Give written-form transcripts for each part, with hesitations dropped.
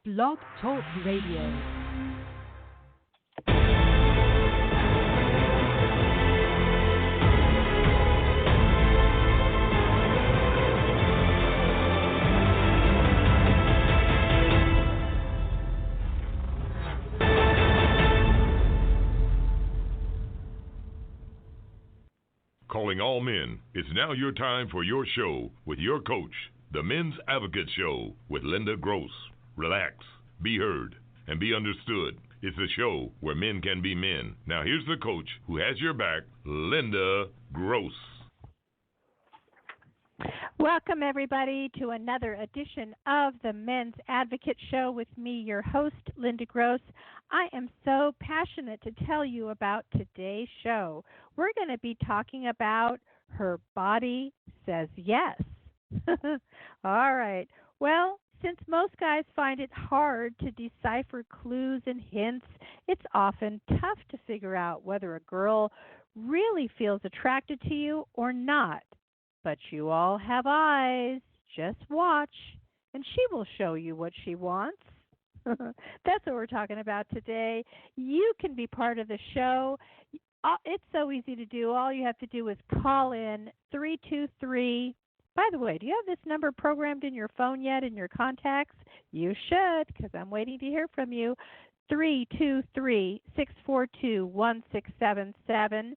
Blog Talk Radio. Calling all men, it's now your time for your show with your coach, the Men's Advocate Show with Linda Gross. Relax, be heard, and be understood. It's a show where men can be men. Now here's the coach who has your back, Linda Gross. Welcome, everybody, to another edition of the Men's Advocate Show with me, your host, Linda Gross. I am so passionate to tell you about today's show. We're going to be talking about Her Body Says Yes. All right. Well, since most guys find it hard to decipher clues and hints, it's often tough to figure out whether a girl really feels attracted to you or not. But you all have eyes. Just watch, and she will show you what she wants. That's what we're talking about today. You can be part of the show. It's so easy to do. All you have to do is call in 323. By the way, do you have this number programmed in your phone yet, in your contacts? You should, because I'm waiting to hear from you. 323-642-1677.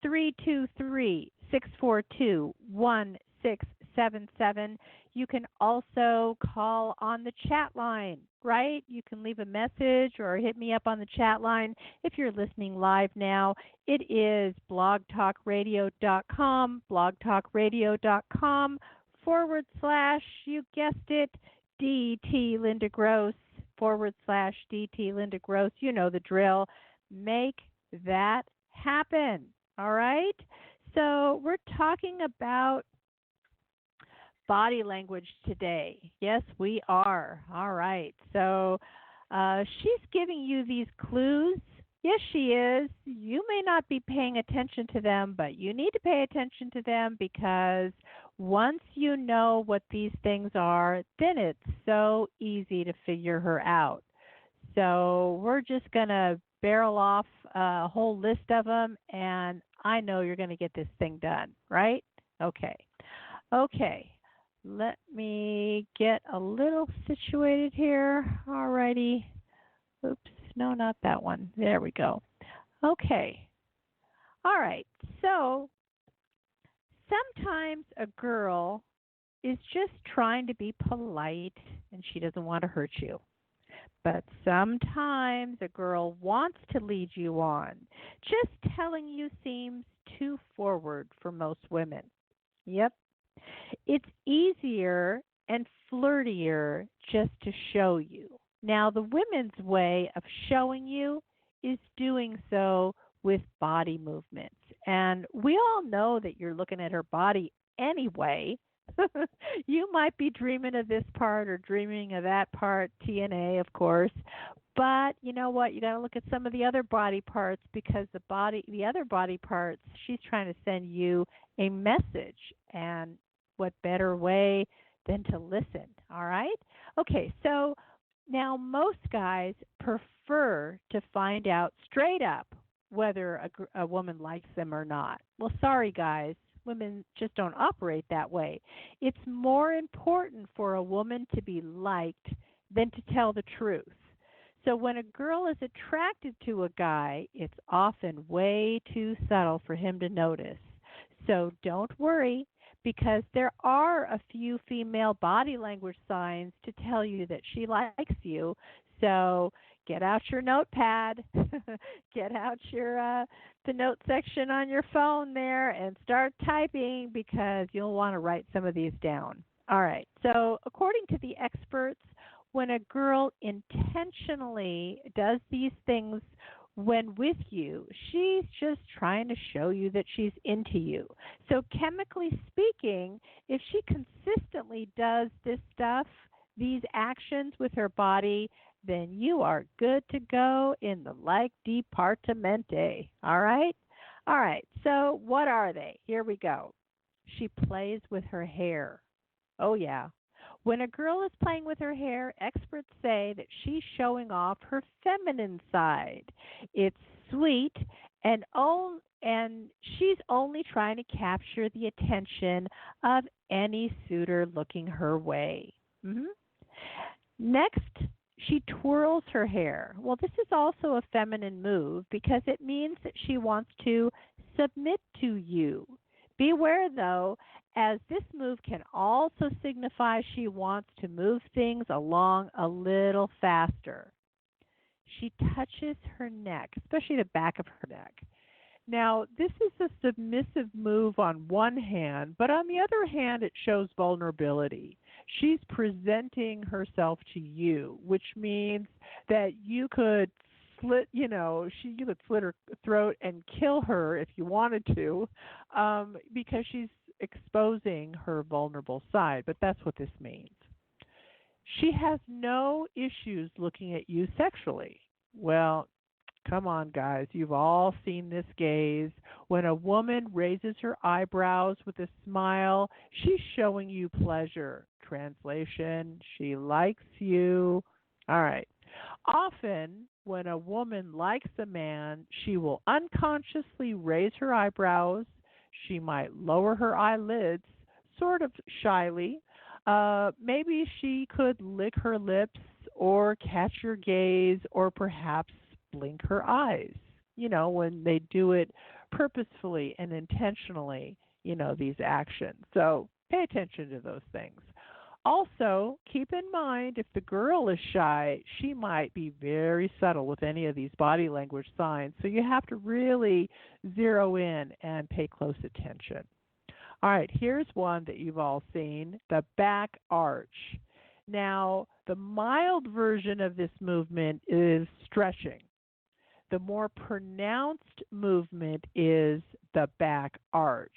323-642-1677. You can also call on the chat line, right? You can leave a message or hit me up on the chat line if you're listening live now. It is blogtalkradio.com, blogtalkradio.com / you guessed it, DT Linda Gross / DT Linda Gross. You know the drill. Make that happen. All right? So we're talking about body language today. Yes, we are. All right. So she's giving you these clues. Yes, she is. You may not be paying attention to them, but you need to pay attention to them because once you know what these things are, then it's so easy to figure her out. So we're just going to barrel off a whole list of them, and I know you're going to get this thing done, right? Okay. Let me get a little situated here. All righty. Oops. No, not that one. There we go. Okay. All right. So sometimes a girl is just trying to be polite, and she doesn't want to hurt you. But sometimes a girl wants to lead you on. Just telling you seems too forward for most women. Yep. It's easier and flirtier just to show you. Now, the women's way of showing you is doing so with body movements. And we all know that you're looking at her body anyway. You might be dreaming of this part or dreaming of that part, TNA, of course. But you know what? You got to look at some of the other body parts because the other body parts, she's trying to send you a message. And what better way than to listen? All right? Okay, so now most guys prefer to find out straight up whether a woman likes them or not. Well, sorry, guys. Women just don't operate that way. It's more important for a woman to be liked than to tell the truth. So when a girl is attracted to a guy, it's often way too subtle for him to notice. So don't worry, because there are a few female body language signs to tell you that she likes you. So get out your notepad, get out your the note section on your phone there and start typing because you'll want to write some of these down. All right. So according to the experts, when a girl intentionally does these things when with you, she's just trying to show you that she's into you. So chemically speaking, if she consistently does this stuff, these actions with her body, then you are good to go in the like departamente. All right? All right. So what are they? Here we go. She plays with her hair. Oh, yeah. When a girl is playing with her hair, experts say that she's showing off her feminine side. It's sweet and she's only trying to capture the attention of any suitor looking her way. hmm Next, she twirls her hair. Well, this is also a feminine move because it means that she wants to submit to you. Beware, though, as this move can also signify she wants to move things along a little faster. She touches her neck, especially the back of her neck. Now, this is a submissive move on one hand, but on the other hand, it shows vulnerability. She's presenting herself to you, which means that you could you could slit her throat and kill her if you wanted to, because she's exposing her vulnerable side. But that's what this means. She has no issues looking at you sexually. Well, come on, guys. You've all seen this gaze. When a woman raises her eyebrows with a smile, she's showing you pleasure. Translation, she likes you. All right. Often, when a woman likes a man, she will unconsciously raise her eyebrows. She might lower her eyelids, sort of shyly. Maybe she could lick her lips or catch your gaze or perhaps blink her eyes, when they do it purposefully and intentionally, these actions. So pay attention to those things. Also, keep in mind if the girl is shy, she might be very subtle with any of these body language signs. So you have to really zero in and pay close attention. All right, here's one that you've all seen, the back arch. Now, the mild version of this movement is stretching. The more pronounced movement is the back arch.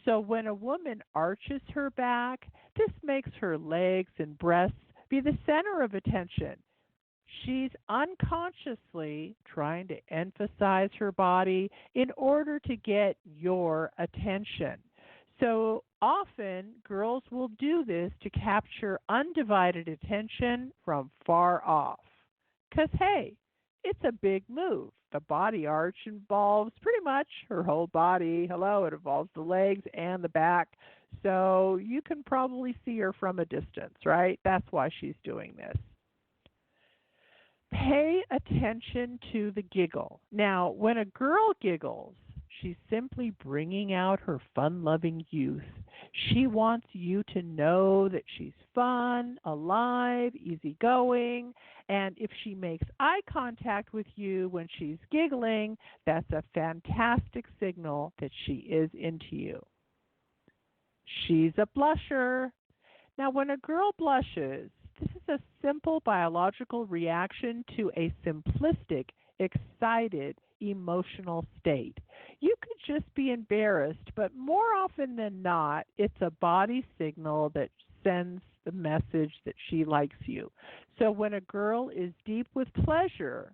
So when a woman arches her back, this makes her legs and breasts be the center of attention. She's unconsciously trying to emphasize her body in order to get your attention. So often, girls will do this to capture undivided attention from far off. Because, hey, it's a big move. The body arch involves pretty much her whole body. Hello, it involves the legs and the back. So you can probably see her from a distance, right? That's why she's doing this. Pay attention to the giggle. Now, when a girl giggles, she's simply bringing out her fun-loving youth. She wants you to know that she's fun, alive, easygoing, and if she makes eye contact with you when she's giggling, that's a fantastic signal that she is into you. She's a blusher. Now, when a girl blushes, this is a simple biological reaction to a simplistic, excited, emotional state. You could just be embarrassed, but more often than not, it's a body signal that sends the message that she likes you. So when a girl is deep with pleasure,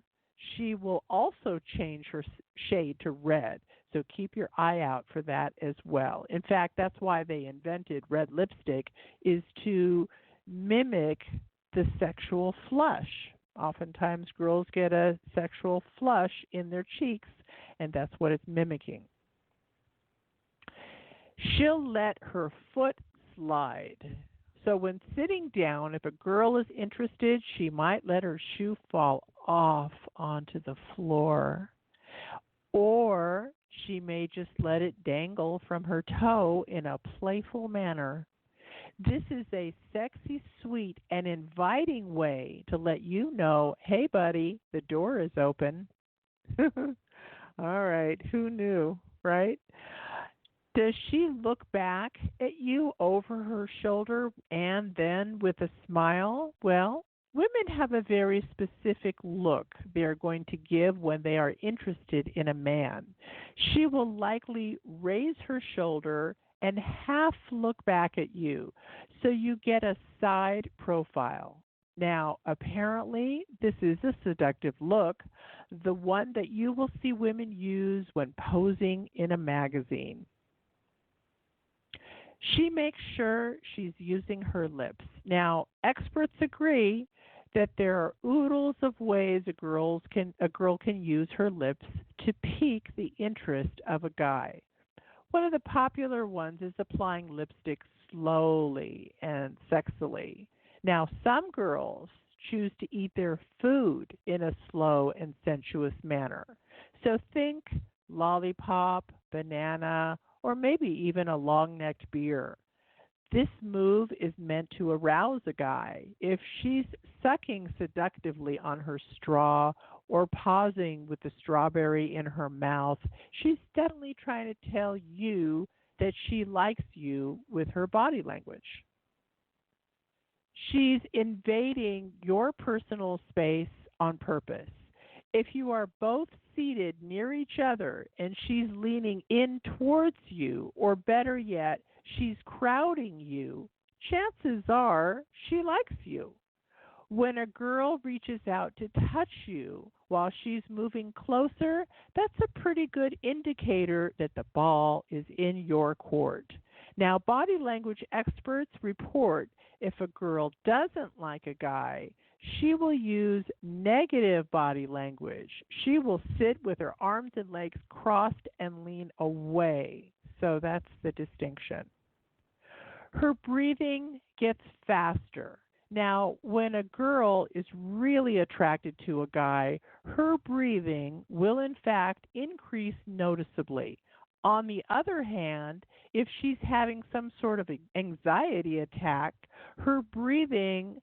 she will also change her shade to red. So keep your eye out for that as well. In fact, that's why they invented red lipstick, is to mimic the sexual flush. Oftentimes girls get a sexual flush in their cheeks, and that's what it's mimicking. She'll let her foot slide. So when sitting down, if a girl is interested, she might let her shoe fall off onto the floor. Or she may just let it dangle from her toe in a playful manner. This is a sexy, sweet, and inviting way to let you know, hey, buddy, the door is open. All right, who knew, right? Does she look back at you over her shoulder and then with a smile? Well, women have a very specific look they're going to give when they are interested in a man. She will likely raise her shoulder and half look back at you, so you get a side profile. Now, apparently, this is a seductive look, the one that you will see women use when posing in a magazine. She makes sure she's using her lips. Now, experts agree that there are oodles of ways a girl can use her lips to pique the interest of a guy. One of the popular ones is applying lipstick slowly and sexily. Now, some girls choose to eat their food in a slow and sensuous manner. So think lollipop, banana, or maybe even a long-necked beer. This move is meant to arouse a guy. If she's sucking seductively on her straw or pausing with the strawberry in her mouth, she's definitely trying to tell you that she likes you with her body language. She's invading your personal space on purpose. If you are both seated near each other and she's leaning in towards you, or better yet, she's crowding you, chances are she likes you. When a girl reaches out to touch you while she's moving closer, that's a pretty good indicator that the ball is in your court. Now, body language experts report if a girl doesn't like a guy, she will use negative body language. She will sit with her arms and legs crossed and lean away. So that's the distinction. Her breathing gets faster. Now, when a girl is really attracted to a guy, her breathing will in fact increase noticeably. On the other hand, if she's having some sort of anxiety attack, her breathing,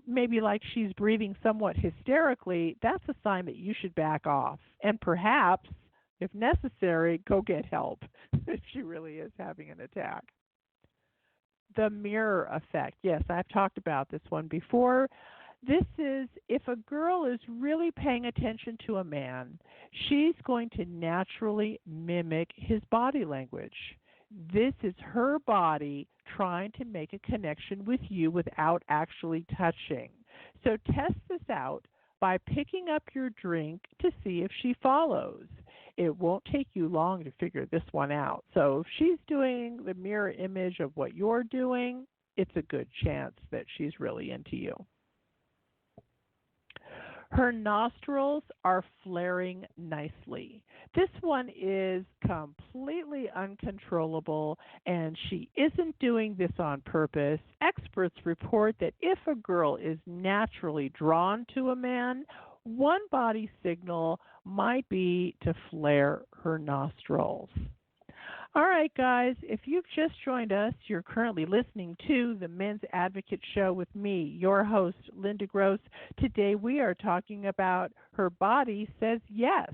maybe like she's breathing somewhat hysterically, that's a sign that you should back off. And perhaps, if necessary, go get help if she really is having an attack. The mirror effect. Yes, I've talked about this one before. This is if a girl is really paying attention to a man, she's going to naturally mimic his body language. This is her body trying to make a connection with you without actually touching. So test this out by picking up your drink to see if she follows. It won't take you long to figure this one out. So if she's doing the mirror image of what you're doing, it's a good chance that she's really into you. Her nostrils are flaring nicely. This one is completely uncontrollable, and she isn't doing this on purpose. Experts report that if a girl is naturally drawn to a man, one body signal might be to flare her nostrils. All right, guys, if you've just joined us, you're currently listening to the Men's Advocate Show with me, your host, Linda Gross. Today we are talking about Her Body Says Yes.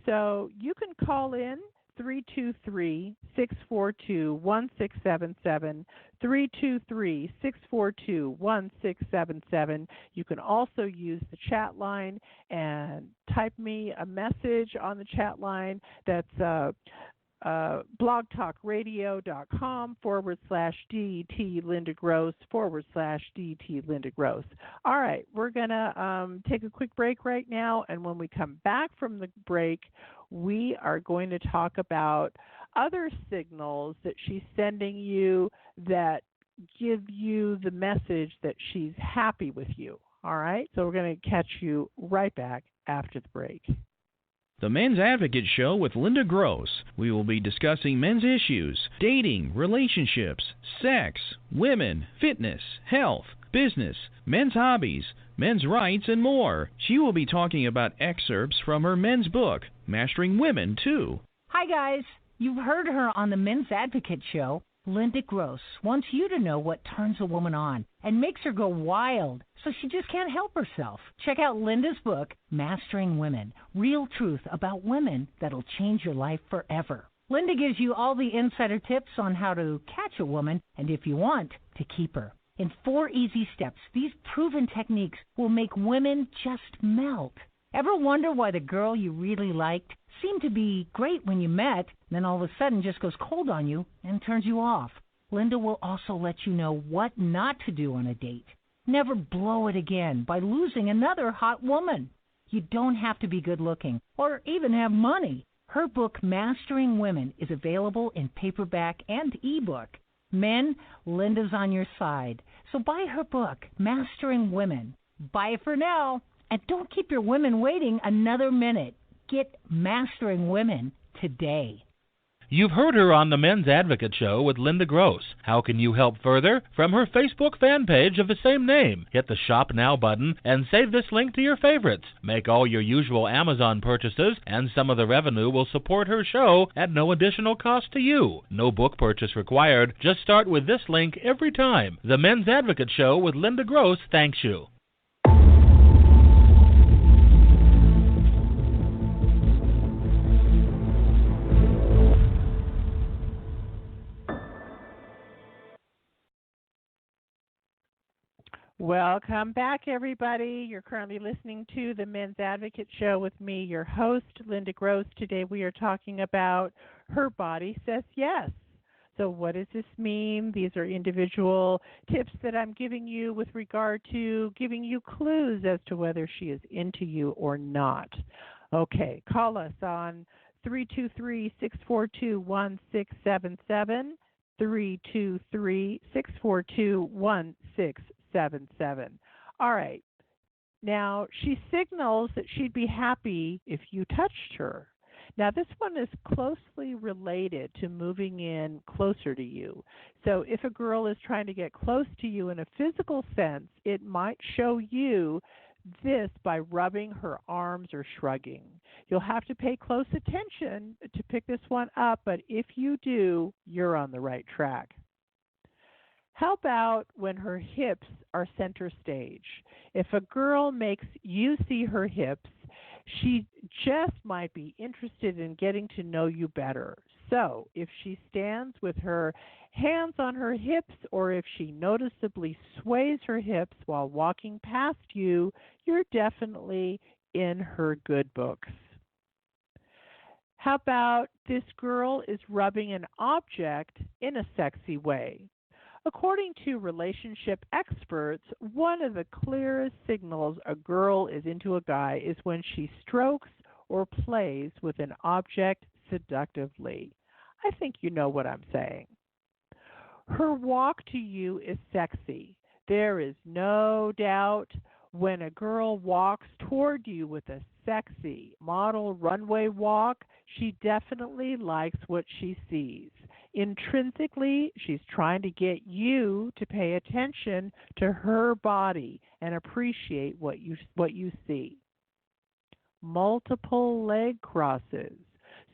So you can call in 323-642-1677, 323-642-1677. You can also use the chat line and type me a message on the chat line. That's blogtalkradio.com/DT Linda Gross /DT Linda Gross. All right, we're going to take a quick break right now, and when we come back from the break, we are going to talk about other signals that she's sending you that give you the message that she's happy with you. All right, so we're going to catch you right back after the break. The Men's Advocate Show with Linda Gross. We will be discussing men's issues, dating, relationships, sex, women, fitness, health, business, men's hobbies, men's rights, and more. She will be talking about excerpts from her men's book, Mastering Women, too. Hi, guys. You've heard her on the Men's Advocate Show. Linda Gross wants you to know what turns a woman on and makes her go wild, so she just can't help herself. Check out Linda's book, Mastering Women, Real Truth About Women That'll Change Your Life Forever. Linda gives you all the insider tips on how to catch a woman and, if you want, to keep her. In 4 easy steps, these proven techniques will make women just melt. Ever wonder why the girl you really liked seemed to be great when you met, then all of a sudden just goes cold on you and turns you off? Linda will also let you know what not to do on a date. Never blow it again by losing another hot woman. You don't have to be good looking or even have money. Her book, Mastering Women, is available in paperback and ebook. Men, Linda's on your side. So buy her book, Mastering Women. Buy it for now. And don't keep your women waiting another minute. Get Mastering Women today. You've heard her on the Men's Advocate Show with Linda Gross. How can you help further? From her Facebook fan page of the same name. Hit the Shop Now button and save this link to your favorites. Make all your usual Amazon purchases, and some of the revenue will support her show at no additional cost to you. No book purchase required. Just start with this link every time. The Men's Advocate Show with Linda Gross thanks you. Welcome back, everybody. You're currently listening to the Men's Advocate Show with me, your host, Linda Gross. Today we are talking about Her Body Says Yes. So what does this mean? These are individual tips that I'm giving you with regard to giving you clues as to whether she is into you or not. Okay, call us on 323-642-1677, 323-642-1677. All right. Now, she signals that she'd be happy if you touched her. Now, this one is closely related to moving in closer to you. So if a girl is trying to get close to you in a physical sense, it might show you this by rubbing her arms or shrugging. You'll have to pay close attention to pick this one up, but if you do, you're on the right track. How about when her hips are center stage? If a girl makes you see her hips, she just might be interested in getting to know you better. So if she stands with her hands on her hips, or if she noticeably sways her hips while walking past you, you're definitely in her good books. How about this girl is rubbing an object in a sexy way? According to relationship experts, one of the clearest signals a girl is into a guy is when she strokes or plays with an object seductively. I think you know what I'm saying. Her walk to you is sexy. There is no doubt when a girl walks toward you with a sexy model runway walk, she definitely likes what she sees. Intrinsically, she's trying to get you to pay attention to her body and appreciate what you see. Multiple leg crosses.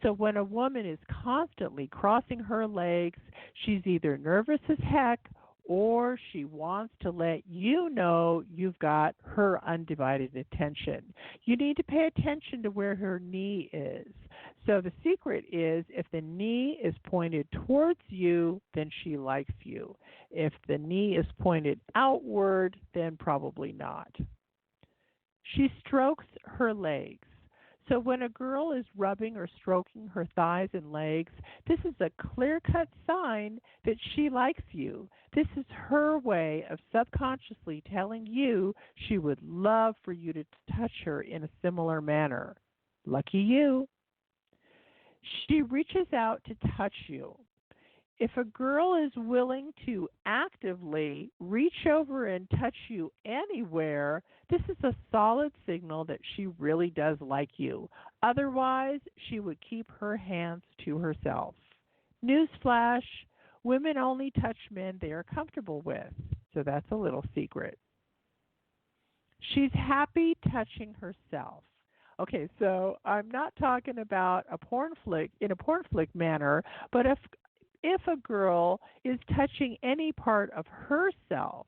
So when a woman is constantly crossing her legs, she's either nervous as heck or she wants to let you know you've got her undivided attention. You need to pay attention to where her knee is. So the secret is if the knee is pointed towards you, then she likes you. If the knee is pointed outward, then probably not. She strokes her legs. So when a girl is rubbing or stroking her thighs and legs, this is a clear-cut sign that she likes you. This is her way of subconsciously telling you she would love for you to touch her in a similar manner. Lucky you. She reaches out to touch you. If a girl is willing to actively reach over and touch you anywhere, this is a solid signal that she really does like you. Otherwise, she would keep her hands to herself. Newsflash, women only touch men they are comfortable with. So that's a little secret. She's happy touching herself. Okay, so I'm not talking about a porn flick in a porn flick manner, but if a girl is touching any part of herself,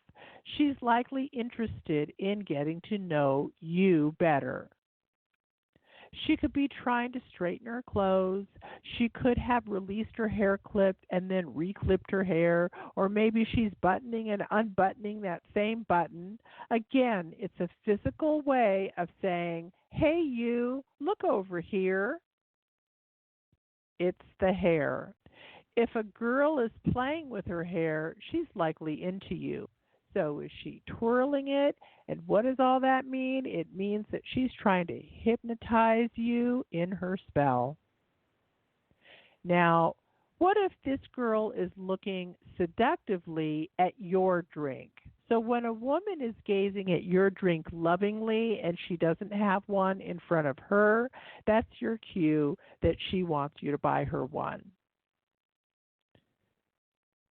she's likely interested in getting to know you better. She could be trying to straighten her clothes. She could have released her hair clip and then reclipped her hair, or maybe she's buttoning and unbuttoning that same button. Again, it's a physical way of saying, hey, you, look over here. It's the hair. If a girl is playing with her hair, she's likely into you. So is she twirling it? And what does all that mean? It means that she's trying to hypnotize you in her spell. Now, what if this girl is looking seductively at your drink? So when a woman is gazing at your drink lovingly and she doesn't have one in front of her, that's your cue that she wants you to buy her one.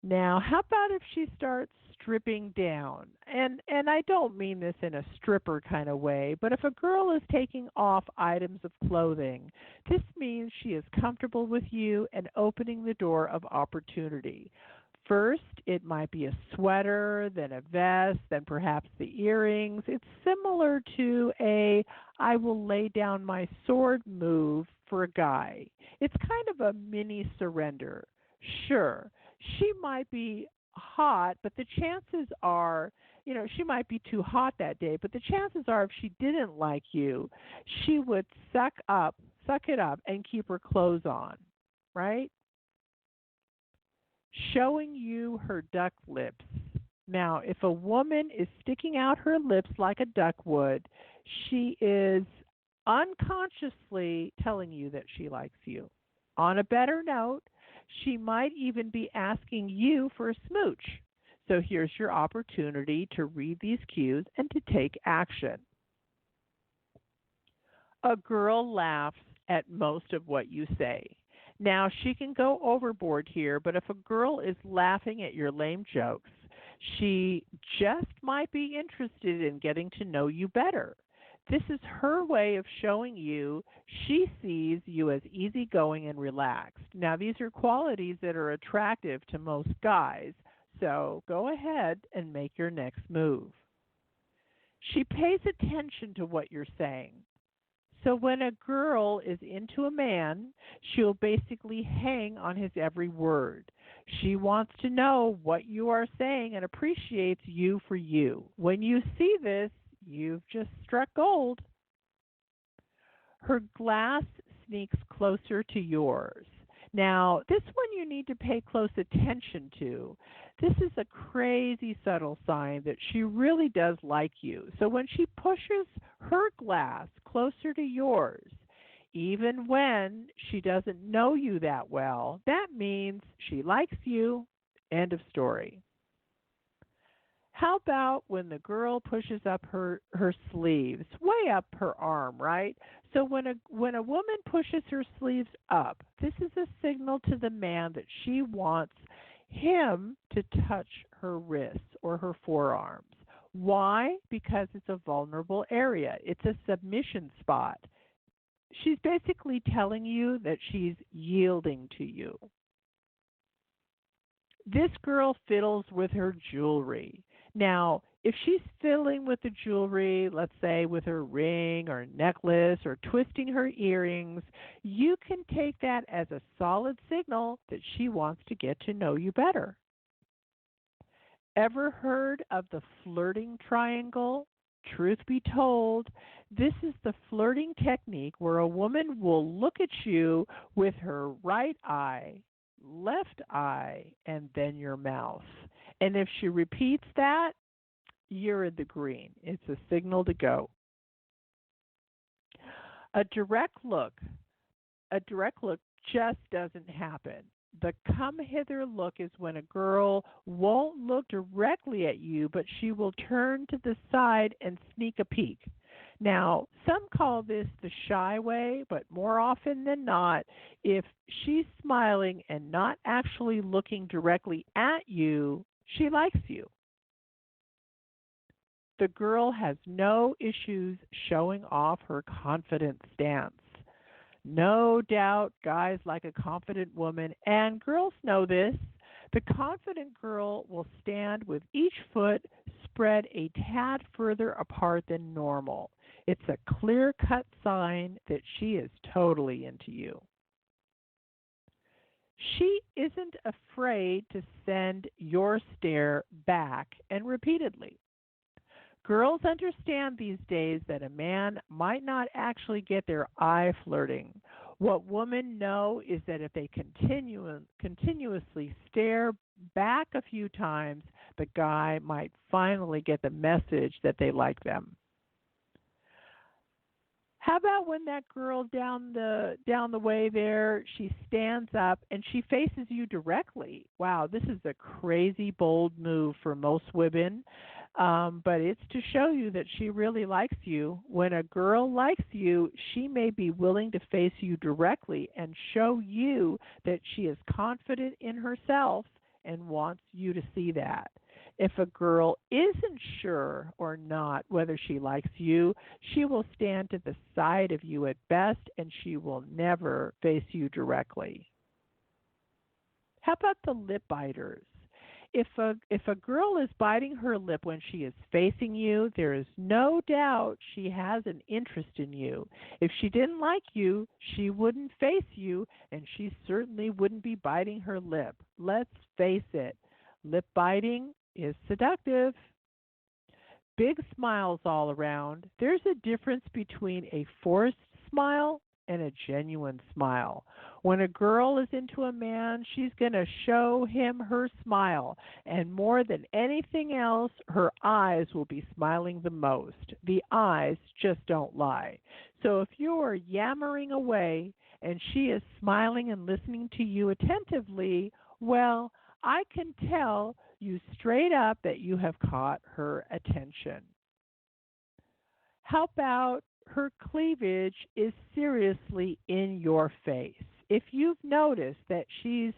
Now, how about if she starts stripping down? And I don't mean this in a stripper kind of way, but if a girl is taking off items of clothing, this means she is comfortable with you and opening the door of opportunity. First, it might be a sweater, then a vest, then perhaps the earrings. It's similar to a I will lay down my sword move for a guy. It's kind of a mini surrender. Sure, she might be hot, but the chances are, she might be too hot that day, but the chances are if she didn't like you, she would suck it up and keep her clothes on, right? Showing you her duck lips. Now, if a woman is sticking out her lips like a duck would, she is unconsciously telling you that she likes you. On a better note, she might even be asking you for a smooch. So here's your opportunity to read these cues and to take action. A girl laughs at most of what you say. Now, she can go overboard here, but if a girl is laughing at your lame jokes, she just might be interested in getting to know you better. This is her way of showing you she sees you as easygoing and relaxed. Now, these are qualities that are attractive to most guys, so go ahead and make your next move. She pays attention to what you're saying. So when a girl is into a man, she'll basically hang on his every word. She wants to know what you are saying and appreciates you for you. When you see this, you've just struck gold. Her glass sneaks closer to yours. Now, this one you need to pay close attention to. This is a crazy subtle sign that she really does like you. So when she pushes her glass closer to yours, even when she doesn't know you that well, that means she likes you. End of story. How about when the girl pushes up her sleeves, way up her arm, right? So when a woman pushes her sleeves up, this is a signal to the man that she wants him to touch her wrists or her forearms. Why? Because it's a vulnerable area. It's a submission spot. She's basically telling you that she's yielding to you. This girl fiddles with her jewelry. Now, if she's fiddling with the jewelry, let's say with her ring or necklace or twisting her earrings, you can take that as a solid signal that she wants to get to know you better. Ever heard of the flirting triangle? Truth be told, this is the flirting technique where a woman will look at you with her right eye, left eye, and then your mouth. And if she repeats that, you're in the green. It's a signal to go. A direct look just doesn't happen. The come hither look is when a girl won't look directly at you, but she will turn to the side and sneak a peek. Now, some call this the shy way, but more often than not, if she's smiling and not actually looking directly at you, she likes you. The girl has no issues showing off her confident stance. No doubt guys like a confident woman, and girls know this. The confident girl will stand with each foot spread a tad further apart than normal. It's a clear-cut sign that she is totally into you. She isn't afraid to send your stare back and repeatedly. Girls understand these days that a man might not actually get their eye flirting. What women know is that if they continuously stare back a few times, the guy might finally get the message that they like them. How about when that girl down the way there, she stands up and she faces you directly? Wow, this is a crazy bold move for most women, but it's to show you that she really likes you. When a girl likes you, she may be willing to face you directly and show you that she is confident in herself and wants you to see that. If a girl isn't sure or not whether she likes you, she will stand to the side of you at best, and she will never face you directly. How about the lip biters? If a girl is biting her lip when she is facing you, there is no doubt she has an interest in you. If she didn't like you, she wouldn't face you, and she certainly wouldn't be biting her lip. Let's face it, lip biting is seductive. Big smiles all around. There's a difference between a forced smile and a genuine smile. When a girl is into a man, she's going to show him her smile. And more than anything else, her eyes will be smiling the most. The eyes just don't lie. So if you're yammering away and she is smiling and listening to you attentively, well, I can tell you straight up that you have caught her attention. How about her cleavage is seriously in your face? If you've noticed that she's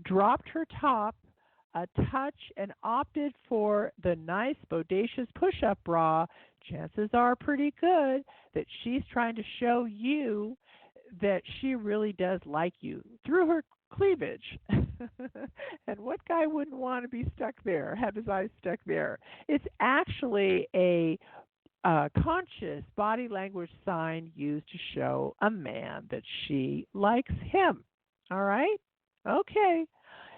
dropped her top a touch and opted for the nice bodacious push-up bra, chances are pretty good that she's trying to show you that she really does like you through her cleavage. And what guy wouldn't want to be stuck there, have his eyes stuck there? It's actually a conscious body language sign used to show a man that she likes him. All right? Okay.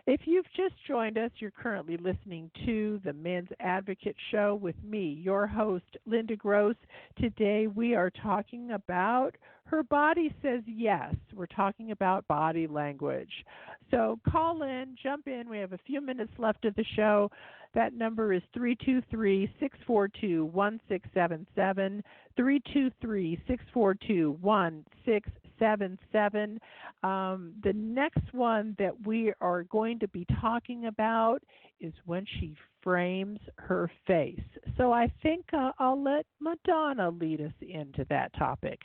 If you've just joined us, you're currently listening to the Men's Advocate Show with me, your host, Linda Gross. Today we are talking about Her Body Says Yes. We're talking about body language. So call in, jump in. We have a few minutes left of the show. That number is 323-642-1677, 323-642-1677. The next one that we are going to be talking about is when she frames her face. So I think I'll let Madonna lead us into that topic.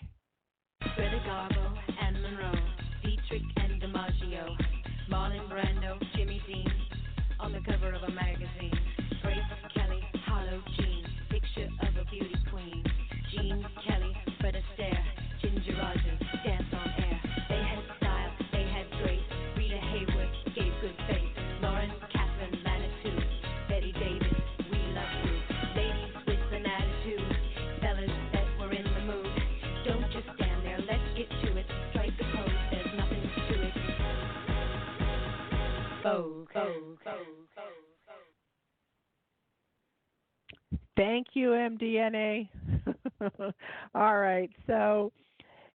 Greta Garbo and Monroe, Dietrich and DiMaggio, Marlon Brando, Jimmy Dean, on the cover of a magazine. Grace Kelly, Harlow Jean, picture of a beauty queen. Jean Kelly, Fred Astaire, Ginger Rogers, dance on air. They had style, they had grace. Rita Hayworth gave good face. Lauren, Catherine, Manitou, Betty Davis, we love you. Ladies with an attitude, fellas that were in the mood. Don't just stand there, let's get to it. Strike the pose, there's nothing to it. Vogue. Thank you, MDNA. All right. So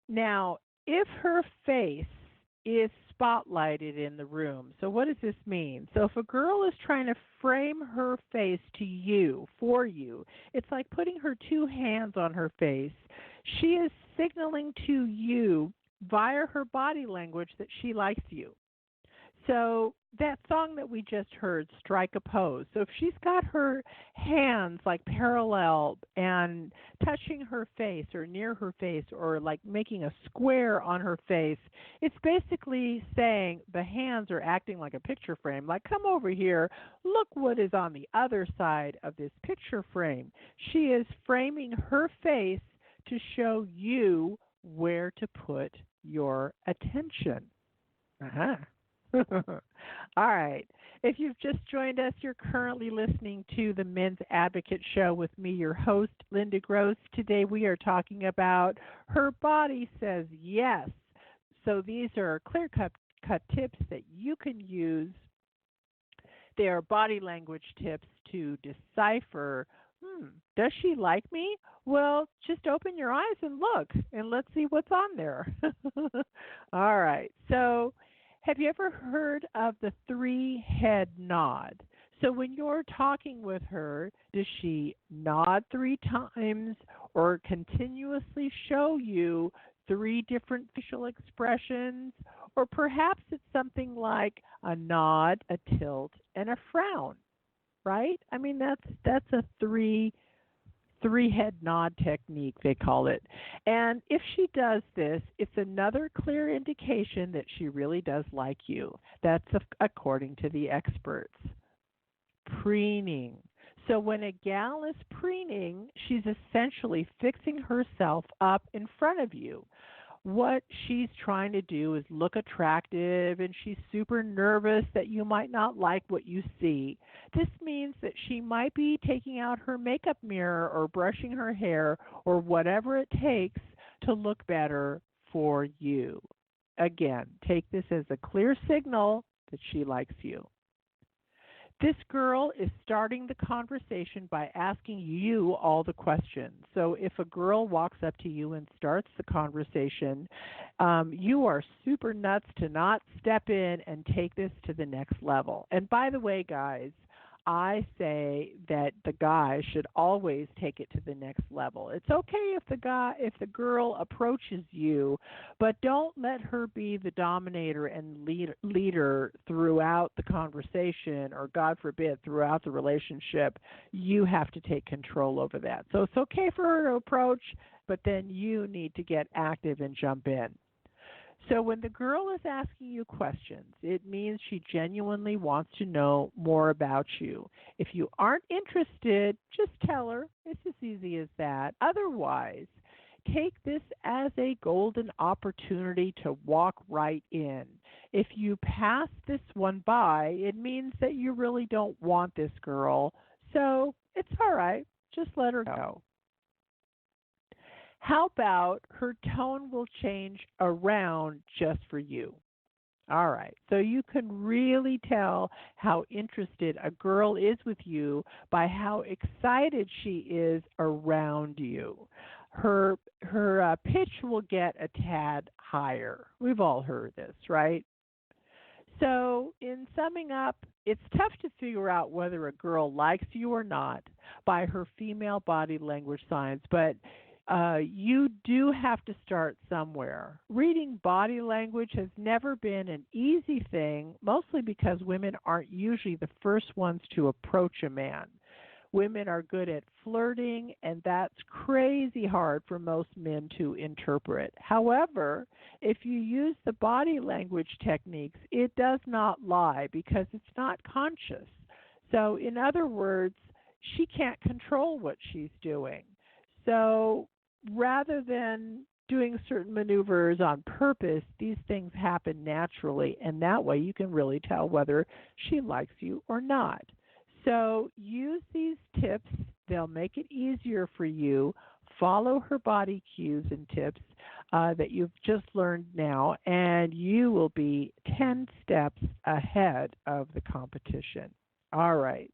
now, if her face is spotlighted in the room, so what does this mean? So if a girl is trying to frame her face to you, for you, it's like putting her two hands on her face. She is signaling to you via her body language that she likes you. So that song that we just heard, Strike a Pose. So if she's got her hands like parallel and touching her face or near her face or like making a square on her face, it's basically saying the hands are acting like a picture frame. Like, come over here, look what is on the other side of this picture frame. She is framing her face to show you where to put your attention. Uh-huh. All right. If you've just joined us, you're currently listening to the Men's Advocate Show with me, your host, Linda Gross. Today we are talking about Her Body Says Yes. So these are clear-cut tips that you can use. They are body language tips to decipher, does she like me? Well, just open your eyes and look, and let's see what's on there. All right. So have you ever heard of the three-head nod? So when you're talking with her, does she nod 3 times or continuously show you 3 different facial expressions? Or perhaps it's something like a nod, a tilt, and a frown, right? I mean, that's a three head nod technique, they call it. And if she does this, it's another clear indication that she really does like you. That's according to the experts. Preening. So when a gal is preening, she's essentially fixing herself up in front of you. What she's trying to do is look attractive, and she's super nervous that you might not like what you see. This means that she might be taking out her makeup mirror or brushing her hair or whatever it takes to look better for you. Again, take this as a clear signal that she likes you. This girl is starting the conversation by asking you all the questions. So if a girl walks up to you and starts the conversation, you are super nuts to not step in and take this to the next level. And by the way, guys, I say that the guy should always take it to the next level. It's okay if the girl approaches you, but don't let her be the dominator and leader throughout the conversation, or God forbid, throughout the relationship. You have to take control over that. So it's okay for her to approach, but then you need to get active and jump in. So when the girl is asking you questions, it means she genuinely wants to know more about you. If you aren't interested, just tell her. It's as easy as that. Otherwise, take this as a golden opportunity to walk right in. If you pass this one by, it means that you really don't want this girl. So it's all right. Just let her go. How about her tone will change around just for you? All right. So you can really tell how interested a girl is with you by how excited she is around you. Her pitch will get a tad higher. We've all heard this, right? So in summing up, it's tough to figure out whether a girl likes you or not by her female body language signs, but you do have to start somewhere. Reading body language has never been an easy thing, mostly because women aren't usually the first ones to approach a man. Women are good at flirting, and that's crazy hard for most men to interpret. However, if you use the body language techniques, it does not lie because it's not conscious. So, in other words, she can't control what she's doing. So, rather than doing certain maneuvers on purpose, these things happen naturally, and that way you can really tell whether she likes you or not. So use these tips. They'll make it easier for you. Follow her body cues and tips that you've just learned now, and you will be 10 steps ahead of the competition. All right.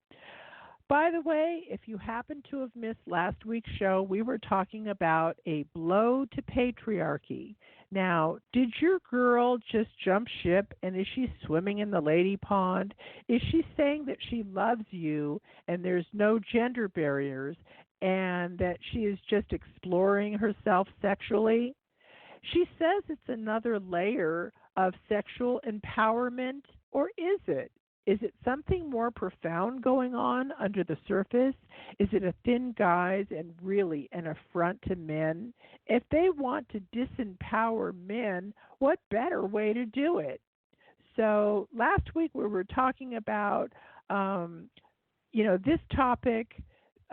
By the way, if you happen to have missed last week's show, we were talking about a blow to patriarchy. Now, did your girl just jump ship, and is she swimming in the lady pond? Is she saying that she loves you and there's no gender barriers and that she is just exploring herself sexually? She says it's another layer of sexual empowerment, or is it? Is it something more profound going on under the surface? Is it a thin guise and really an affront to men? If they want to disempower men, what better way to do it? So last week we were talking about, this topic,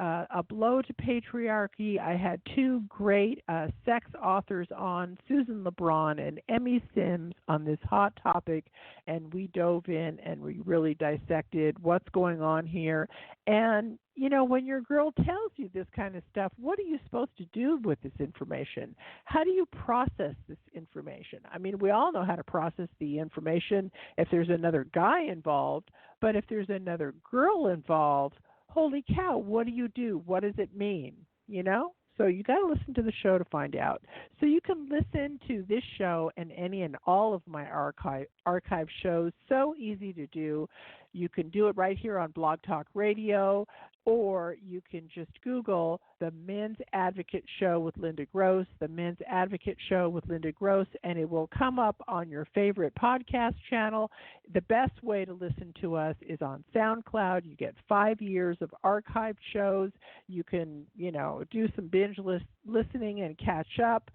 a blow to patriarchy. I had 2 great sex authors on, Susan LeBron and Emmy Sims, on this hot topic, and we dove in and we really dissected what's going on here. And, when your girl tells you this kind of stuff, what are you supposed to do with this information? How do you process this information? I mean, we all know how to process the information if there's another guy involved, but if there's another girl involved, holy cow, what do you do? What does it mean? So you got to listen to the show to find out. So you can listen to this show and any and all of my archive shows. So easy to do. You can do it right here on Blog Talk Radio, or you can just Google the Men's Advocate Show with Linda Gross, the Men's Advocate Show with Linda Gross, and it will come up on your favorite podcast channel. The best way to listen to us is on SoundCloud. You get 5 years of archived shows. You can, do some binge listening and catch up.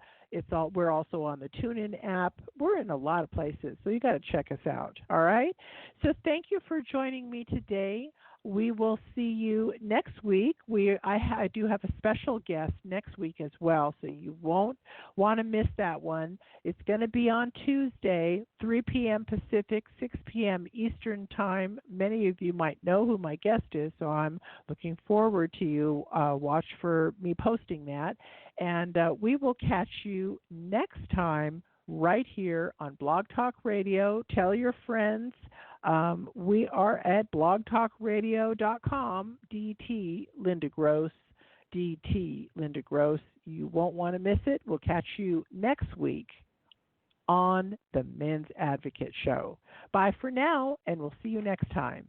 We're also on the TuneIn app. We're in a lot of places, so you got to check us out. All right. So thank you for joining me today. We will see you next week. I do have a special guest next week as well, so you won't want to miss that one. It's going to be on Tuesday, 3 p.m. Pacific, 6 p.m. Eastern Time. Many of you might know who my guest is, so I'm looking forward to you. Watch for me posting that. And we will catch you next time right here on Blog Talk Radio. Tell your friends. We are at blogtalkradio.com, DT Linda Gross, DT Linda Gross. You won't want to miss it. We'll catch you next week on the Men's Advocate Show. Bye for now, and we'll see you next time.